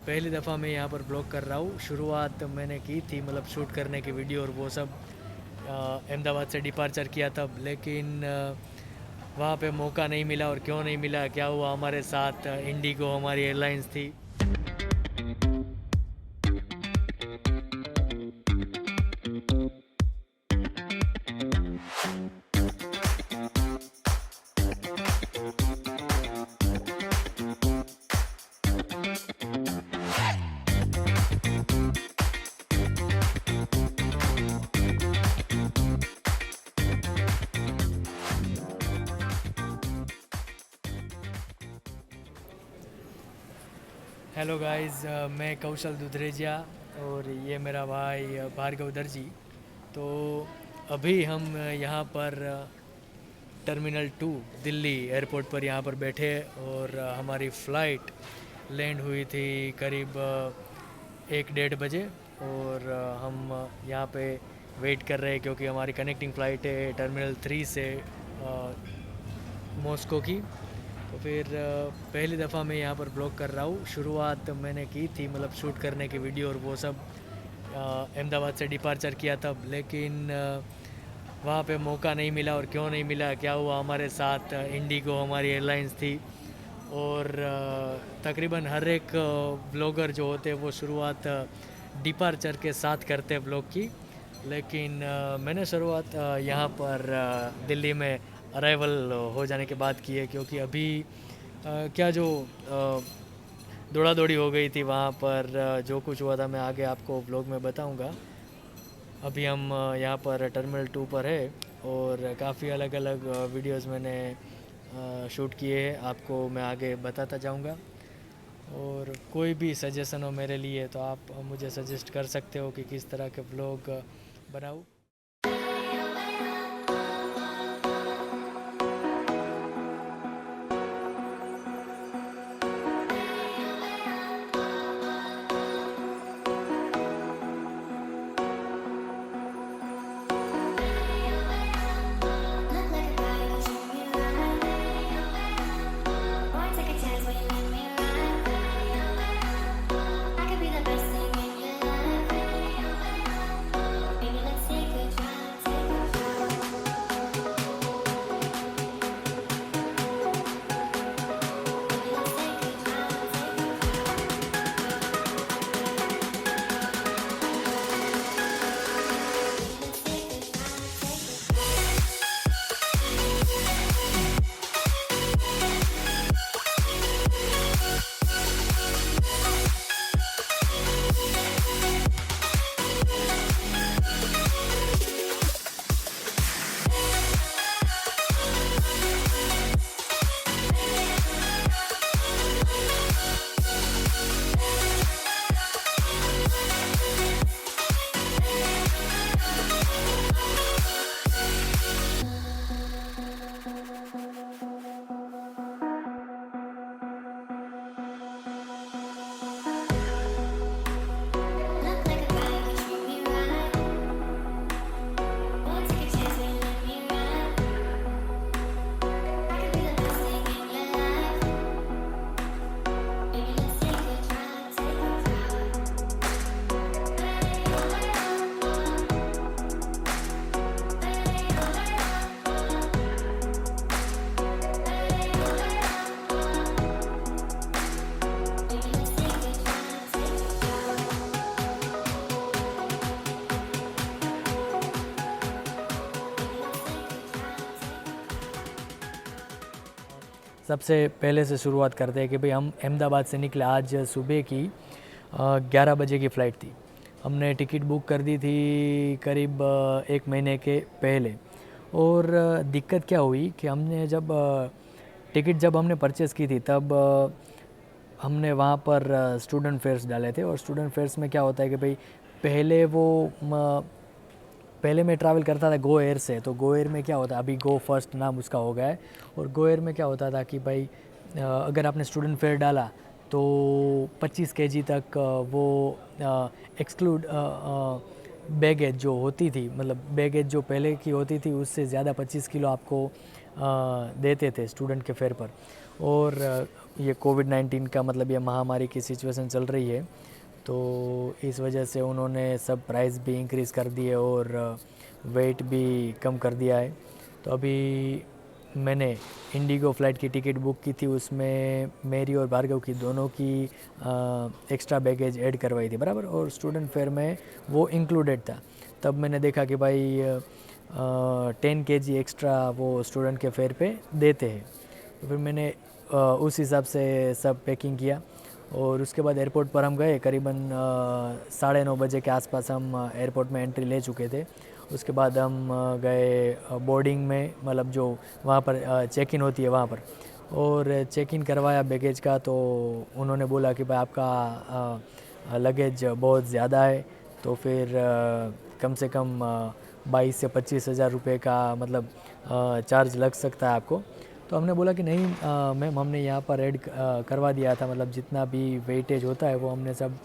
पहली दफ़ा मैं यहाँ पर ब्लॉग कर रहा हूँ। शुरुआत मैंने की थी मतलब शूट करने की वीडियो और वो सब अहमदाबाद से डिपार्चर किया तब, लेकिन वहाँ पे मौका नहीं मिला। और क्यों नहीं मिला, क्या हुआ हमारे साथ, इंडिगो हमारी एयरलाइंस थी। हेलो गाइस, मैं कौशल दुधरेजिया और ये मेरा भाई भार्गव दर्जी। तो अभी हम यहाँ पर टर्मिनल 2 दिल्ली एयरपोर्ट पर यहाँ पर बैठे और हमारी फ़्लाइट लैंड हुई थी करीब 1-1:30 बजे। और हम यहाँ पे वेट कर रहे हैं क्योंकि हमारी कनेक्टिंग फ़्लाइट है टर्मिनल 3 से मॉस्को की। तो फिर पहली दफ़ा मैं यहाँ पर ब्लॉग कर रहा हूँ। शुरुआत मैंने की थी मतलब शूट करने की वीडियो और वो सब अहमदाबाद से डिपार्चर किया तब, लेकिन वहाँ पे मौका नहीं मिला। और क्यों नहीं मिला, क्या हुआ हमारे साथ, इंडिगो हमारी एयरलाइंस थी। और तकरीबन हर एक ब्लॉगर जो होते हैं वो शुरुआत डिपार्चर के साथ करते हैं ब्लॉग की, लेकिन मैंने शुरुआत यहाँ पर दिल्ली में अराइवल हो जाने के बाद की है। क्योंकि अभी क्या जो दौड़ा दौड़ी हो गई थी वहाँ पर, जो कुछ हुआ था मैं आगे आपको ब्लॉग में बताऊँगा। अभी हम यहाँ पर टर्मिनल 2 पर है और काफ़ी अलग अलग वीडियोस मैंने शूट किए हैं, आपको मैं आगे बताता जाऊँगा। और कोई भी सजेशन हो मेरे लिए तो आप मुझे सजेस्ट कर सकते हो कि किस तरह के ब्लॉग बनाऊँ। सबसे पहले से शुरुआत करते हैं कि भाई हम अहमदाबाद से निकले आज सुबह की 11 बजे की फ़्लाइट थी। हमने टिकट बुक कर दी थी करीब 1 महीने के पहले। और दिक्कत क्या हुई कि हमने जब टिकट जब हमने परचेज़ की थी तब हमने वहाँ पर स्टूडेंट फेयर्स डाले थे। और स्टूडेंट फेयर्स में क्या होता है कि भाई पहले मैं ट्रैवल करता था गो एयर से। तो गो एयर में क्या होता है, अभी गो फर्स्ट नाम उसका हो गया है। और गो एयर में क्या होता था कि भाई अगर आपने स्टूडेंट फेयर डाला तो 25 केजी तक वो एक्सक्लूड बैगेज जो होती थी, मतलब बैगेज जो पहले की होती थी उससे ज़्यादा 25 किलो आपको देते थे स्टूडेंट के फेयर पर। और ये कोविड-19 का मतलब ये महामारी की सिचुएशन चल रही है, तो इस वजह से उन्होंने सब प्राइस भी इंक्रीज़ कर दिए और वेट भी कम कर दिया है। तो अभी मैंने इंडिगो फ़्लाइट की टिकट बुक की थी, उसमें मेरी और भार्गव की दोनों की एक्स्ट्रा बैगेज ऐड करवाई थी, बराबर, और स्टूडेंट फेयर में वो इंक्लूडेड था। तब मैंने देखा कि भाई 10 केजी एक्स्ट्रा वो स्टूडेंट के फेयर पे देते हैं। तो फिर मैंने उस हिसाब से सब पैकिंग किया और उसके बाद एयरपोर्ट पर हम गए। करीबन 9:30 बजे के आसपास हम एयरपोर्ट में एंट्री ले चुके थे। उसके बाद हम गए बोर्डिंग में, मतलब जो वहाँ पर चेक इन होती है वहाँ पर, और चेक इन करवाया बैगेज का। तो उन्होंने बोला कि भाई आपका लगेज बहुत ज़्यादा है, तो फिर कम से कम 22 से 25 हज़ार रुपये का मतलब चार्ज लग सकता है आपको। तो हमने बोला कि नहीं मैम, हमने यहाँ पर ऐड करवा दिया था, मतलब जितना भी वेटेज होता है वो हमने सब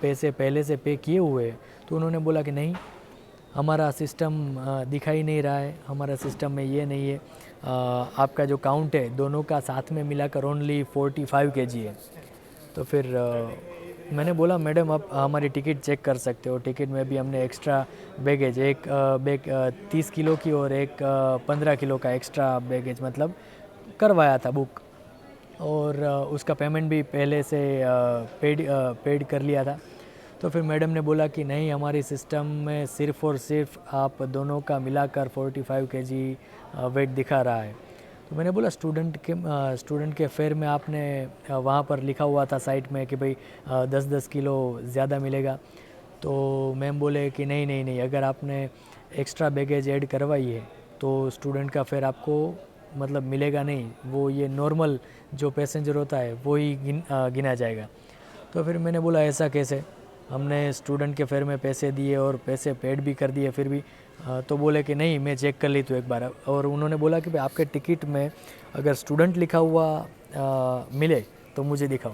पैसे पहले से पे किए हुए हैं। तो उन्होंने बोला कि नहीं, हमारा सिस्टम दिखाई नहीं रहा है, हमारा सिस्टम में ये नहीं है, आपका जो काउंट है दोनों का साथ में मिलाकर ओनली 45 केजी है। तो फिर मैंने बोला मैडम आप हमारी टिकट चेक कर सकते हो, टिकट में भी हमने एक्स्ट्रा बैगेज, एक बैग 30 किलो की और एक 15 किलो का एक्स्ट्रा बैगेज मतलब करवाया था बुक, और उसका पेमेंट भी पहले से पेड कर लिया था। तो फिर मैडम ने बोला कि नहीं, हमारी सिस्टम में सिर्फ़ और सिर्फ आप दोनों का मिलाकर 45 केजी वेट दिखा रहा है। तो मैंने बोला स्टूडेंट के फेयर में आपने वहाँ पर लिखा हुआ था साइट में कि भाई 10-10 किलो ज़्यादा मिलेगा। तो मैम बोले कि नहीं नहीं नहीं, अगर आपने एक्स्ट्रा बैगेज ऐड करवाई है तो स्टूडेंट का फेयर आपको मतलब मिलेगा नहीं, वो ये नॉर्मल जो पैसेंजर होता है वो ही गिना जाएगा। तो फिर मैंने बोला ऐसा कैसे, हमने स्टूडेंट के फेयर में पैसे दिए और पैसे पेड भी कर दिए फिर भी। तो बोले कि नहीं, मैं चेक कर ली तो एक बार। और उन्होंने बोला कि भाई आपके टिकट में अगर स्टूडेंट लिखा हुआ मिले तो मुझे दिखाओ,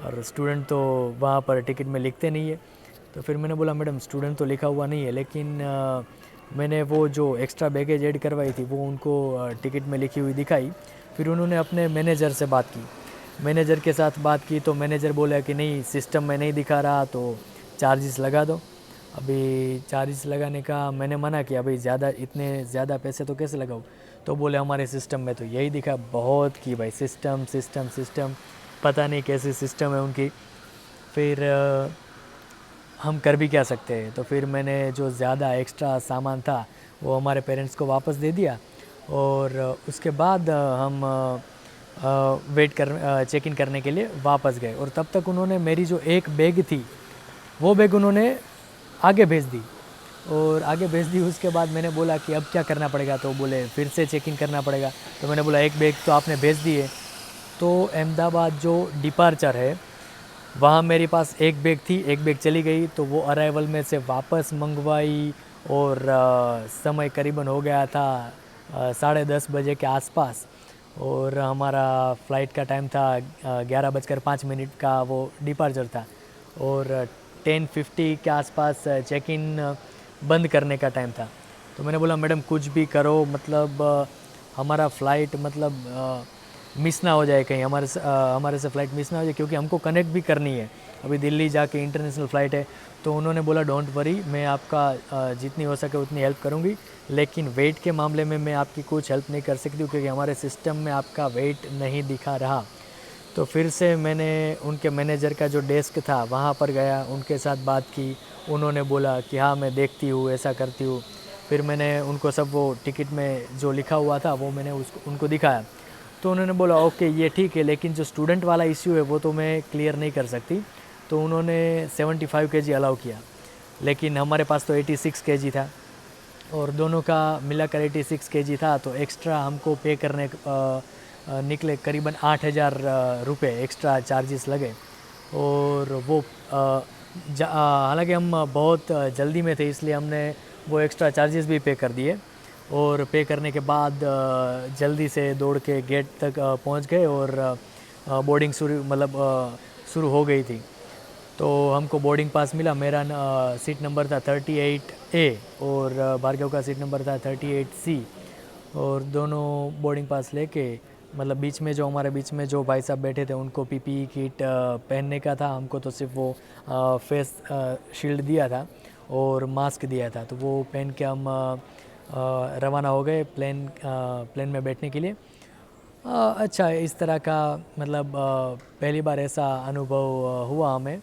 और स्टूडेंट तो वहाँ पर टिकट में लिखते नहीं है। तो फिर मैंने बोला मैडम स्टूडेंट तो लिखा हुआ नहीं है, लेकिन मैंने वो जो एक्स्ट्रा बैगेज ऐड करवाई थी वो उनको टिकट में लिखी हुई दिखाई। फिर उन्होंने अपने मैनेजर से बात की, मैनेजर के साथ बात की, तो मैनेजर बोला कि नहीं, सिस्टम में नहीं दिखा रहा तो चार्जेस लगा दो। अभी चार्जेस लगाने का मैंने मना किया, भाई इतने ज़्यादा पैसे तो कैसे लगाऊँ। तो बोले हमारे सिस्टम में तो यही दिखा। बहुत की भाई सिस्टम सिस्टम सिस्टम, पता नहीं कैसी सिस्टम है उनकी। फिर हम कर भी क्या सकते हैं। तो फिर मैंने जो ज़्यादा एक्स्ट्रा सामान था वो हमारे पेरेंट्स को वापस दे दिया, और उसके बाद हम चेक इन करने के लिए वापस गए। और तब तक उन्होंने मेरी जो एक बैग थी वो बैग उन्होंने आगे भेज दी, और आगे भेज दी। उसके बाद मैंने बोला कि अब क्या करना पड़ेगा, तो बोले फिर से चेक इन करना पड़ेगा। तो मैंने बोला एक बैग तो आपने भेज दी है। तो अहमदाबाद जो डिपार्चर है वहाँ मेरे पास एक बैग थी, एक बैग चली गई, तो वो अराइवल में से वापस मंगवाई, और समय करीबन हो गया था 10:30 बजे के आसपास, और हमारा फ़्लाइट का टाइम था 11:05 का, वो डिपार्चर था, और 10:50 के आसपास चेक इन बंद करने का टाइम था। तो मैंने बोला मैडम कुछ भी करो, मतलब हमारा फ़्लाइट मतलब मिस ना हो जाए, कहीं हमारे से फ़्लाइट मिस ना हो जाए, क्योंकि हमको कनेक्ट भी करनी है, अभी दिल्ली जाके इंटरनेशनल फ़्लाइट है। तो उन्होंने बोला डोंट वरी, मैं आपका जितनी हो सके उतनी हेल्प करूँगी, लेकिन वेट के मामले में मैं आपकी कुछ हेल्प नहीं कर सकती हूँ, क्योंकि हमारे सिस्टम में आपका वेट नहीं दिखा रहा। तो फिर से मैंने उनके मैनेजर का जो डेस्क था वहाँ पर गया, उनके साथ बात की। उन्होंने बोला कि हाँ मैं देखती हूँ, ऐसा करती हूँ। फिर मैंने उनको सब वो टिकट में जो लिखा हुआ था वो मैंने उनको दिखाया। तो उन्होंने बोला ओके ये ठीक है, लेकिन जो स्टूडेंट वाला इश्यू है वो तो मैं क्लियर नहीं कर सकती। तो उन्होंने 75 केजी अलाउ किया, लेकिन हमारे पास तो 86 केजी था, और दोनों का मिलाकर 86 केजी था। तो एक्स्ट्रा हमको पे करने निकले करीबन 8,000 रुपये एक्स्ट्रा चार्जेस लगे। और वो हालांकि हम बहुत जल्दी में थे, इसलिए हमने वो एक्स्ट्रा चार्जेस भी पे कर दिए, और पे करने के बाद जल्दी से दौड़ के गेट तक पहुंच गए, और बोर्डिंग शुरू हो गई थी। तो हमको बोर्डिंग पास मिला। मेरा सीट नंबर था 38A, और भार्गव का सीट नंबर था 38C, और दोनों बोर्डिंग पास लेके मतलब बीच में जो हमारे बीच में जो भाई साहब बैठे थे उनको पीपीई किट पहनने का था, हमको तो सिर्फ वो फेस शील्ड दिया था और मास्क दिया था, तो वो पहन के हम रवाना हो गए प्लेन में बैठने के लिए। अच्छा इस तरह का मतलब पहली बार ऐसा अनुभव हुआ हमें।